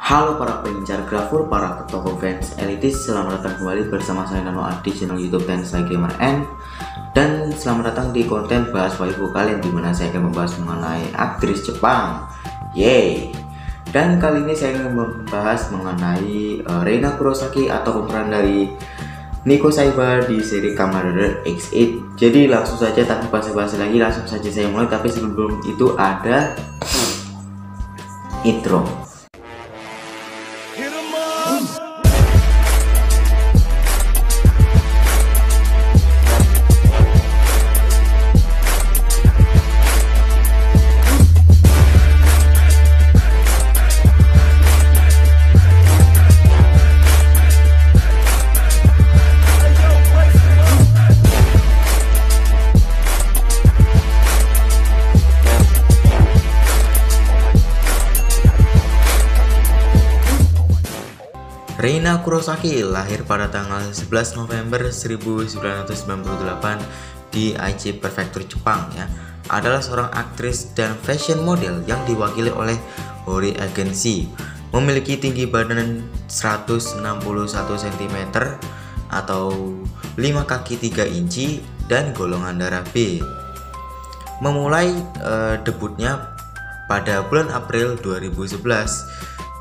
Halo para pengincar grafur, para toko fans elitis, selamat datang kembali bersama saya Nano di channel YouTube dan saya Gamer N. Dan selamat datang di konten bahas waifu kalian, dimana saya akan membahas mengenai aktris Jepang. Yeay. Dan kali ini saya ingin membahas mengenai Reina Kurosaki atau pemeran dari Nico Saiba di seri Kamen Rider X8. Jadi langsung saja tanpa basa-basi lagi, langsung saja saya mulai. Tapi sebelum itu ada intro. Reina Kurosaki lahir pada tanggal 11 November 1998 di Aichi Prefektur Jepang ya. Adalah seorang aktris dan fashion model yang diwakili oleh Hori Agency. Memiliki tinggi badan 161 cm atau 5 kaki 3 inci dan golongan darah B. Memulai debutnya pada bulan April 2011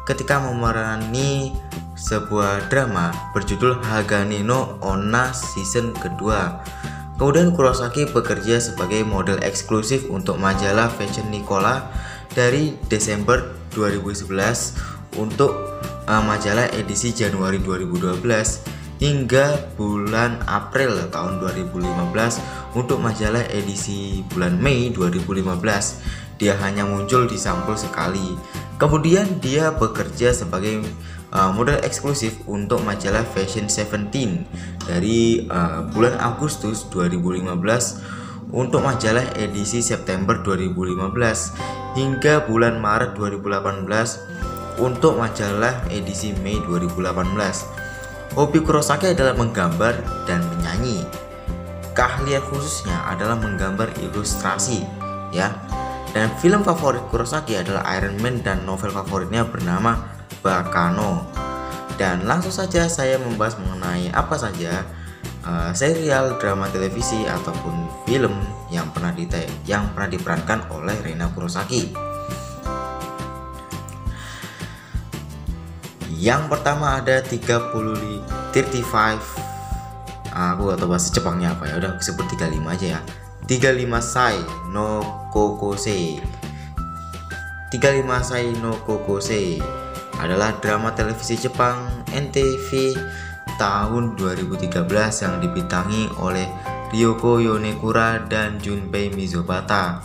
ketika memerani sebuah drama berjudul Hagane no Onna season kedua. Kemudian Kurosaki bekerja sebagai model eksklusif untuk majalah Fashion Nicola dari Desember 2011 untuk majalah edisi Januari 2012 hingga bulan April tahun 2015 untuk majalah edisi bulan Mei 2015. Dia hanya muncul di sampul sekali. Kemudian dia bekerja sebagai model eksklusif untuk majalah Fashion 17 dari bulan Agustus 2015 untuk majalah edisi September 2015 hingga bulan Maret 2018 untuk majalah edisi Mei 2018. Hobi Kurosaki adalah menggambar dan menyanyi. Keahlian khususnya adalah menggambar ilustrasi ya. Dan film favorit Kurosaki adalah Iron Man dan novel favoritnya bernama Bakano. Dan langsung saja saya membahas mengenai apa saja serial, drama televisi ataupun film yang pernah diperankan oleh Reina Kurosaki. Yang pertama ada 35. Aku atau bahasa Jepangnya apa ya? Udah sebut 35 aja ya. 35 Sai no Kokosei. 35 Sai no Kokosei adalah drama televisi Jepang NTV tahun 2013 yang dibintangi oleh Ryoko Yonekura dan Junpei Mizobata.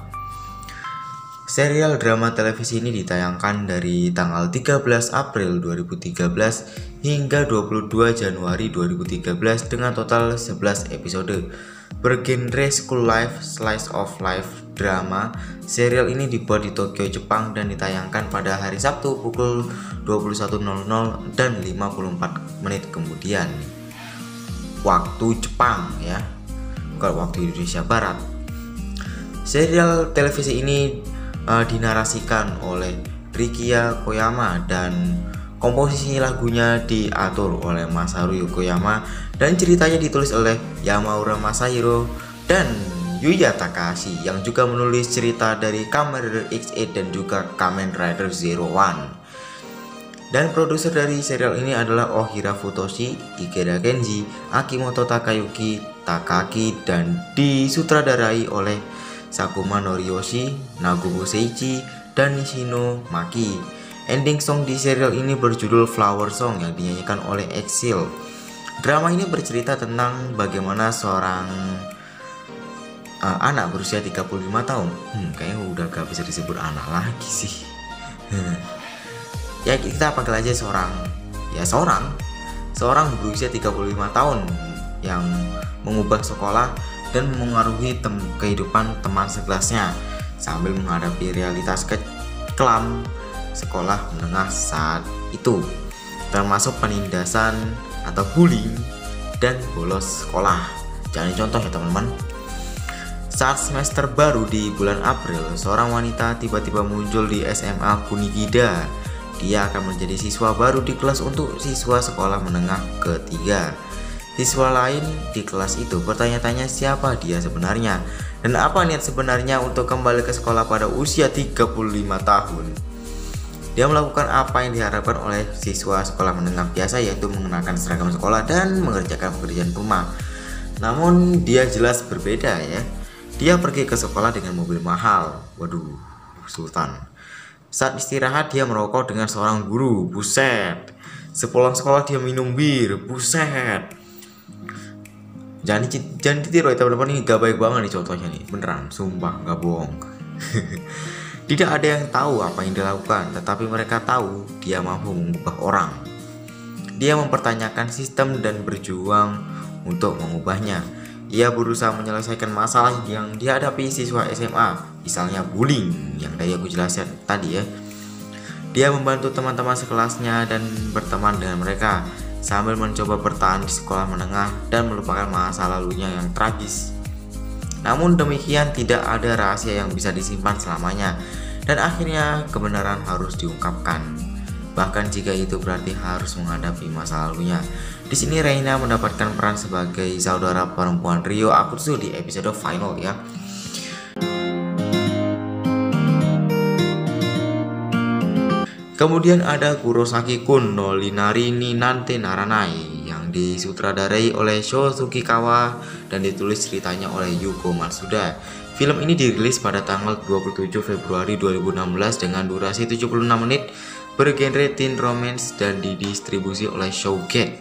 Serial drama televisi ini ditayangkan dari tanggal 13 April 2013 hingga 22 Januari 2013 dengan total 11 episode. Bergenre school life, slice of life drama, serial ini dibuat di Tokyo, Jepang dan ditayangkan pada hari Sabtu pukul 21.00 dan 54 menit kemudian waktu Jepang ya, bukan waktu Indonesia Barat. Serial televisi ini dinarasikan oleh Rikiya Koyama dan komposisi lagunya diatur oleh Masaru Yokoyama dan ceritanya ditulis oleh Yamaura Masahiro dan Yuya Takahashi yang juga menulis cerita dari Kamen Rider X8 dan juga Kamen Rider Zero One. Dan produser dari serial ini adalah Ohira Futoshi, Ikeda Kenji, Akimoto Takayuki Takaki dan disutradarai oleh Sakuma Noriyoshi, Nagumo Seichi, dan Nishino Maki. Ending song di serial ini berjudul Flower Song yang dinyanyikan oleh Exil. Drama ini bercerita tentang bagaimana seorang anak berusia 35 tahun. Kayaknya udah gak bisa disebut anak lagi sih. Ya kita panggil aja seorang berusia 35 tahun yang mengubah sekolah dan mengaruhi kehidupan teman sekelasnya sambil menghadapi realitas kelam sekolah menengah saat itu, termasuk penindasan atau bullying dan bolos sekolah. Jangan contoh ya teman-teman. Saat semester baru di bulan April, seorang wanita tiba-tiba muncul di SMA Kunigida dia akan menjadi siswa baru di kelas untuk siswa sekolah menengah ketiga. Siswa lain di kelas itu bertanya-tanya siapa dia sebenarnya dan apa niat sebenarnya untuk kembali ke sekolah pada usia 35 tahun. Dia melakukan apa yang diharapkan oleh siswa sekolah menengah biasa, yaitu mengenakan seragam sekolah dan mengerjakan pekerjaan rumah. Namun dia jelas berbeda ya. Dia pergi ke sekolah dengan mobil mahal. Waduh, sultan. Saat istirahat dia merokok dengan seorang guru. Buset. Sepulang sekolah dia minum bir. Buset. Jangan ditiru ya teman-teman, ini gak baik banget nih contohnya nih, beneran, sumpah gak bohong. Tidak ada yang tahu apa yang dilakukan, tetapi mereka tahu dia mampu mengubah orang. Dia mempertanyakan sistem dan berjuang untuk mengubahnya. Ia berusaha menyelesaikan masalah yang dihadapi siswa SMA, misalnya bullying yang tadi aku jelaskan tadi ya. Dia membantu teman-teman sekelasnya dan berteman dengan mereka sambil mencoba bertahan di sekolah menengah dan melupakan masa lalunya yang tragis. Namun demikian, tidak ada rahasia yang bisa disimpan selamanya, dan akhirnya kebenaran harus diungkapkan. Bahkan jika itu berarti harus menghadapi masa lalunya. Di sini Reina mendapatkan peran sebagai saudara perempuan Ryo Akutsu di episode final ya. Kemudian ada Kurosaki Kun no Inari ni Nante Naranai yang disutradarai oleh Sho Tsukikawa dan ditulis ceritanya oleh Yuko Matsuda. Film ini dirilis pada tanggal 27 Februari 2016 dengan durasi 76 menit, bergenre teen romance dan didistribusi oleh Showgate.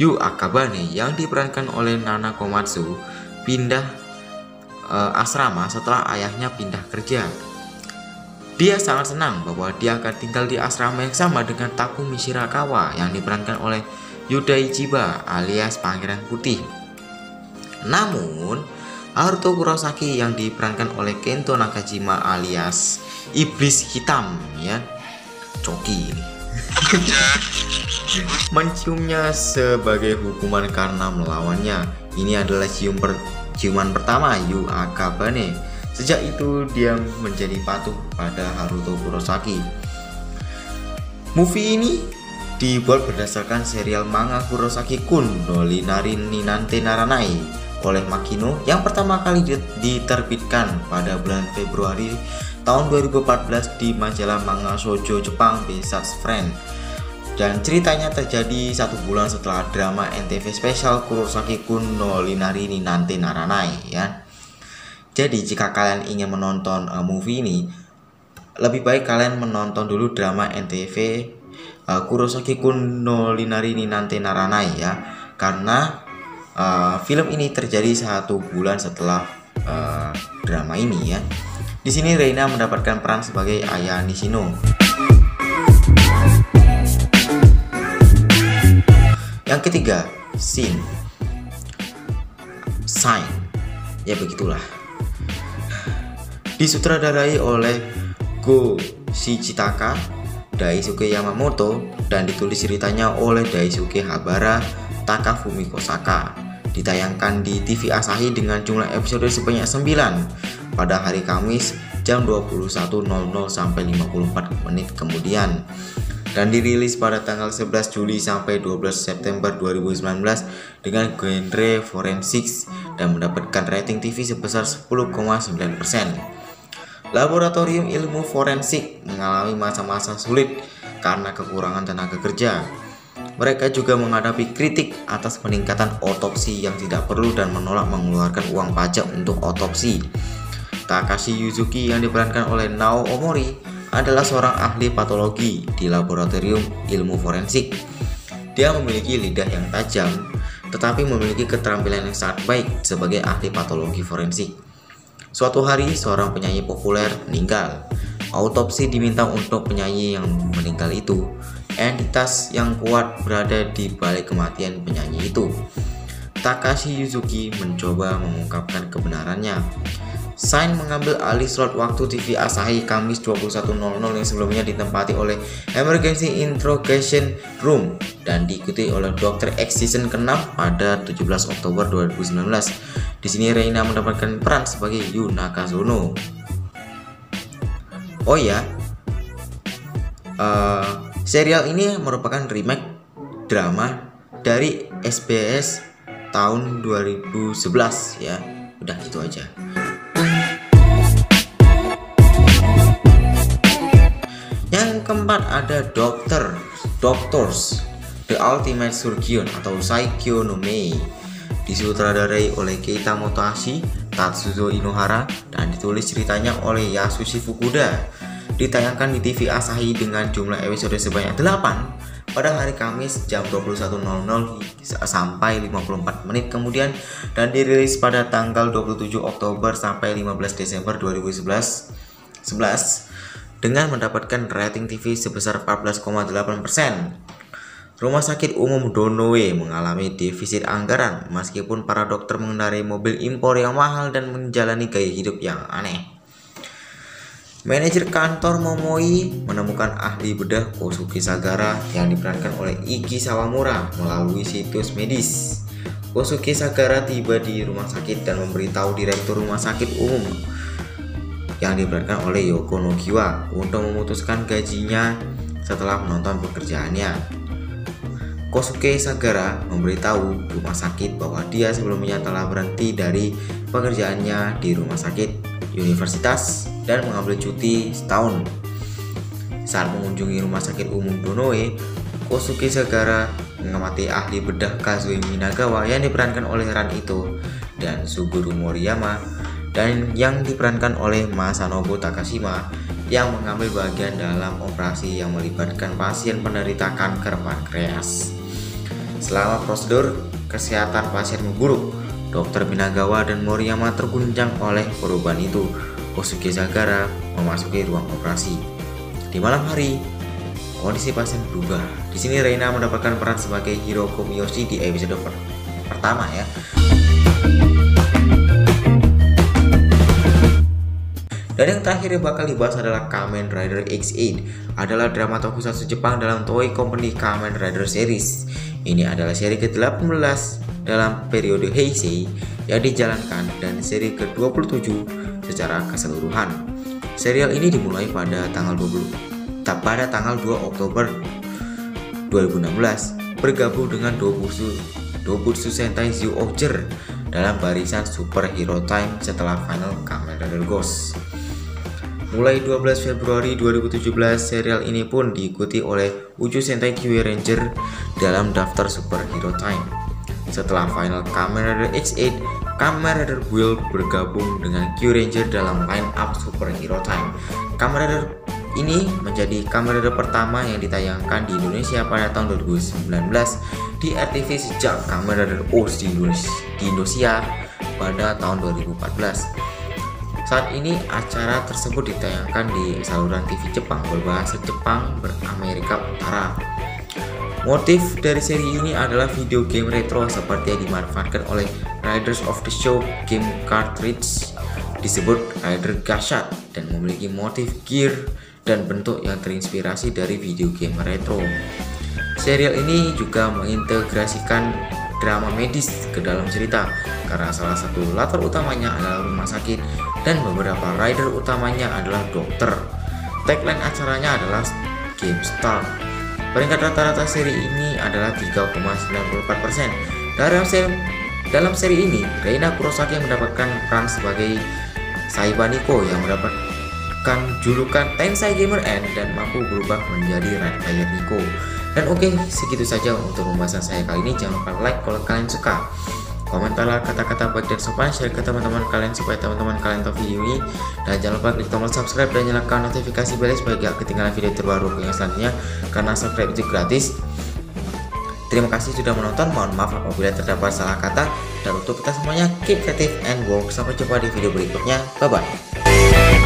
Yu Akabane yang diperankan oleh Nana Komatsu pindah asrama setelah ayahnya pindah kerja. Dia sangat senang bahwa dia akan tinggal di asrama yang sama dengan Takumi Shirakawa yang diperankan oleh Yuda Ichiba alias Pangeran Putih. Namun, Haruto Kurosaki yang diperankan oleh Kento Nakajima alias Iblis Hitam ya, Coki ini, menciumnya sebagai hukuman karena melawannya. Ini adalah ciuman pertama Yu Akabane. Sejak itu dia menjadi patuh pada Haruto Kurosaki. Movie ini dibuat berdasarkan serial manga Kurosaki Kun no Inari ni Nante Naranai oleh Makino yang pertama kali diterbitkan pada bulan Februari tahun 2014 di majalah manga shoujo Jepang Besat's Friend. Dan ceritanya terjadi 1 bulan setelah drama NTV spesial Kurosaki Kun no Inari ni Nante Naranai ya. Jadi jika kalian ingin menonton movie ini, lebih baik kalian menonton dulu drama NTV Kurosaki Kun no Inari ni Nante Naranai ya, karena film ini terjadi 1 bulan setelah drama ini ya. Di sini Reina mendapatkan peran sebagai Aya Nishino. Yang ketiga, Sign. Ya begitulah. Disutradarai oleh Go Shichitaka, Daisuke Yamamoto, dan ditulis ceritanya oleh Daisuke Habara, Takafumi Kosaka. Ditayangkan di TV Asahi dengan jumlah episode sebanyak 9 pada hari Kamis jam 21.00 sampai 54 menit kemudian, dan dirilis pada tanggal 11 Juli sampai 12 September 2019 dengan genre forensik dan mendapatkan rating TV sebesar 10,9%. Laboratorium ilmu forensik mengalami masa-masa sulit karena kekurangan tenaga kerja. Mereka juga menghadapi kritik atas peningkatan otopsi yang tidak perlu dan menolak mengeluarkan uang pajak untuk otopsi. Takashi Yuzuki yang diperankan oleh Nao Omori adalah seorang ahli patologi di laboratorium ilmu forensik. Dia memiliki lidah yang tajam, tetapi memiliki keterampilan yang sangat baik sebagai ahli patologi forensik. Suatu hari, seorang penyanyi populer meninggal. Autopsi diminta untuk penyanyi yang meninggal itu. Entitas yang kuat berada di balik kematian penyanyi itu. Takashi Yuzuki mencoba mengungkapkan kebenarannya. Sign mengambil alih slot waktu TV Asahi Kamis 21.00 yang sebelumnya ditempati oleh Emergency Interrogation Room dan diikuti oleh Dr. X season ke-6 pada 17 Oktober 2019. Di sini Reina mendapatkan peran sebagai Yu Nakazono. Oh ya, Serial ini merupakan remake drama dari SBS tahun 2011 ya. Udah gitu aja. Yang keempat ada Doctors The Ultimate Surgeon atau Saikyo no Mei, disutradarai oleh Keita Motohashi, Tatsuzo Inohara, dan ditulis ceritanya oleh Yasushi Fukuda. Ditayangkan di TV Asahi dengan jumlah episode sebanyak 8 pada hari Kamis jam 21.00 sampai 54 menit kemudian, dan dirilis pada tanggal 27 Oktober sampai 15 Desember 2011 dengan mendapatkan rating TV sebesar 14,8%. Rumah Sakit Umum Donoe mengalami defisit anggaran meskipun para dokter mengendarai mobil impor yang mahal dan menjalani gaya hidup yang aneh. Manajer kantor Momoi menemukan ahli bedah Kosuke Sagara yang diperankan oleh Iki Sawamura melalui situs medis. Kosuke Sagara tiba di rumah sakit dan memberitahu direktur rumah sakit umum yang diperankan oleh Yoko Nogiwa untuk memutuskan gajinya setelah menonton pekerjaannya. Kosuke Sagara memberitahu rumah sakit bahwa dia sebelumnya telah berhenti dari pekerjaannya di rumah sakit universitas dan mengambil cuti setahun. Saat mengunjungi rumah sakit umum Donoe, Kosuke Sagara mengamati ahli bedah Kazue Minagawa yang diperankan oleh Ran Ito dan Suguru Moriyama dan yang diperankan oleh Masanobu Takashima yang mengambil bagian dalam operasi yang melibatkan pasien penderita kanker pankreas. Selama prosedur kesehatan pasien memburuk, Dr. Minagawa dan Moriyama terguncang oleh perubahan itu. Kosuke Sagara memasuki ruang operasi. Di malam hari, kondisi pasien berubah. Di sini Reina mendapatkan peran sebagai Hiroko Miyoshi di episode pertama ya. Dan yang terakhir yang bakal dibahas adalah Kamen Rider X8, adalah drama tokusatsu Jepang dalam Toei Company Kamen Rider series. Ini adalah seri ke-18 dalam periode Heisei yang dijalankan dan seri ke-27 secara keseluruhan. Serial ini dimulai pada tanggal 2 Oktober 2016 bergabung dengan Dobutsu Sentai Zyuohger dalam barisan Super Hero Time setelah final Kamen Rider Ghost. Mulai 12 Februari 2017, serial ini pun diikuti oleh Uju Sentai Kyueranger dalam daftar Super Hero Time. Setelah final Kamen Rider X8, Kamen Rider Build bergabung dengan Kyueranger dalam line up Super Hero Time. Kamen Rider ini menjadi Kamen Rider pertama yang ditayangkan di Indonesia pada tahun 2019 di RTV sejak Kamen Rider Oz di Indonesia pada tahun 2014. Saat ini acara tersebut ditayangkan di saluran TV Jepang berbahasa Jepang beramerika Utara. Motif dari seri ini adalah video game retro seperti yang dimanfaatkan oleh Riders of the Show game cartridge disebut Rider Gashat dan memiliki motif gear dan bentuk yang terinspirasi dari video game retro. Serial ini juga mengintegrasikan drama medis ke dalam cerita karena salah satu latar utamanya adalah rumah sakit dan beberapa rider utamanya adalah dokter. Tagline acaranya adalah Game Star. Peringkat rata-rata seri ini adalah 3,94%. Dalam seri ini, Reina Kurosaki mendapatkan peran sebagai Saiba Niko yang mendapatkan julukan Tensai Gamer N dan mampu berubah menjadi Red Player Niko. Dan oke, segitu saja untuk pembahasan saya kali ini. Jangan lupa like kalau kalian suka. Komentarlah kata-kata baik dan sopan, share ke teman-teman kalian supaya teman-teman kalian tahu video ini. Dan jangan lupa klik tombol subscribe dan nyalakan notifikasi bell supaya gak ketinggalan video terbaru yang selanjutnya, karena subscribe itu gratis. Terima kasih sudah menonton, mohon maaf apabila terdapat salah kata. Dan untuk kita semuanya, keep creative and work. Sampai jumpa di video berikutnya, bye bye.